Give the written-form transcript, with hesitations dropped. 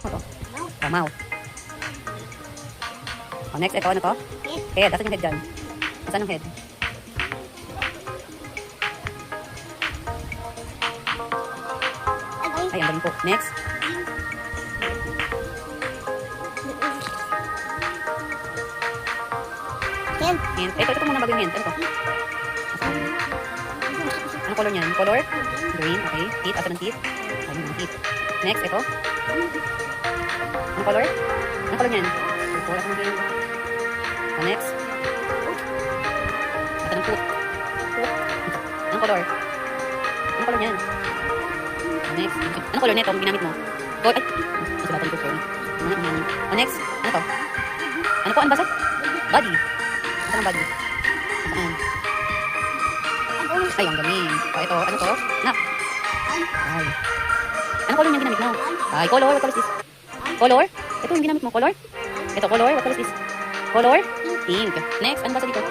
Ano to? Oh, mouth. Oh, next, ito, ano to? Head. Asan yung head dyan? Asan ang head? Ay, ang galing po. Next. Hand. Ito muna bago yung hand. Ano to? Anong color niyan? Color? Green. Okay. Teeth. Asan ang teeth? Ayun ang teeth. Next, ito. Anong color? Anong color niyan? Ito. Asan ang green? Oh, next. Asan ang foot? Anong color? Anong color niyan? Oh, next. Anong color nito? Ginamit mo? Gold. Ay! Mas batang ko. Sorry. Oh, next. Ano to? Ano po? Ano basa? Body. Asan ang body? Saan? Ay, ang galing. O, ito. Ano to? Nak. Ay. Anong color yung ginamit mo? Ay, color. What color is this? Color? Ito yung ginamit mo. Color? Ito, color. What color is this? Color? Pink. Next. Ano basa dito?